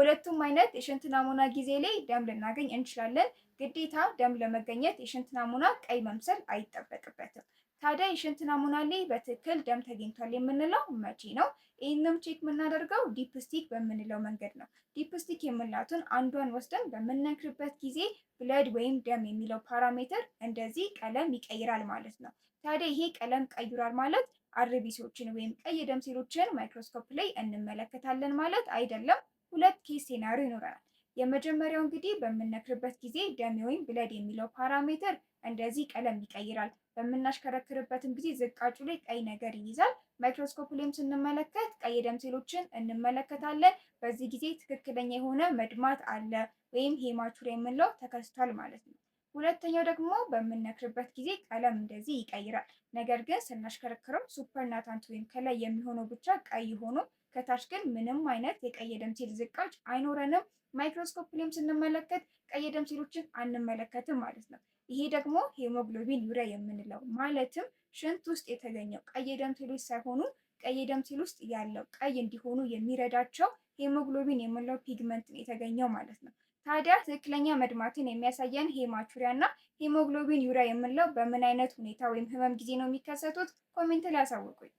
በሁለቱም አይነት የሽንት ናሙና ጊዜ ላይ ደም ልናገኝ እንችላለን። ግዴታ ደም ለመገኘት የሽንት ናሙና ቀይ መምሰል አይጠበቅበትም። ታዲያ የሽንት ናሙና ላይ በትክክል ደም ተገኝቷል የምንለው መቼ ነው? ይህንም ቼክ የምናደርገው ዲፕስቲክ በምንለው መንገድ ነው። ዲፕስቲክ የምንላትን አንዷን ወስደን በምንነክርበት ጊዜ ብለድ ወይም ደም የሚለው ፓራሜትር እንደዚህ ቀለም ይቀይራል ማለት ነው። ታዲያ ይሄ ቀለም ቀይሯል ማለት አርቢሲዎችን ወይም ቀይ ደም ሴሎችን ማይክሮስኮፕ ላይ እንመለከታለን ማለት አይደለም። ሁለት ኬስ ሴናሪዮ ይኖረናል። የመጀመሪያው እንግዲህ በምንነክርበት ጊዜ ደም ወይም ብለድ የሚለው ፓራሜትር እንደዚህ ቀለም ይቀይራል። በምናሽከረክርበትም ጊዜ ዝቃጩ ላይ ቀይ ነገር ይይዛል። ማይክሮስኮፕ ላይም ስንመለከት ቀይ ደም ሴሎችን እንመለከታለን። በዚህ ጊዜ ትክክለኛ የሆነ መድማት አለ ወይም ሄማቹሪያ የምንለው ተከስቷል ማለት ነው። ሁለተኛው ደግሞ በምንነክርበት ጊዜ ቀለም እንደዚህ ይቀይራል። ነገር ግን ስናሽከረክረው ሱፐርናታንት ወይም ከላይ የሚሆነው ብቻ ቀይ ሆኖ ከታች ግን ምንም አይነት የቀይ ደም ሴል ዝቃጭ አይኖረንም። ማይክሮስኮፕ ላይም ስንመለከት ቀይ ደም ሴሎችን አንመለከትም ማለት ነው። ይሄ ደግሞ ሄሞግሎቢን ዩሪያ የምንለው ማለትም ሽንት ውስጥ የተገኘው ቀይ ደም ሴሎች ሳይሆኑ ቀይ ደም ሴል ውስጥ ያለው ቀይ እንዲሆኑ የሚረዳቸው ሄሞግሎቢን የምንለው ፒግመንት የተገኘው ማለት ነው። ታዲያ ትክክለኛ መድማትን የሚያሳየን ሄማቹሪያ እና ሄሞግሎቢን ዩሪያ የምንለው በምን አይነት ሁኔታ ወይም ህመም ጊዜ ነው የሚከሰቱት? ኮሜንት ላይ አሳውቁኝ።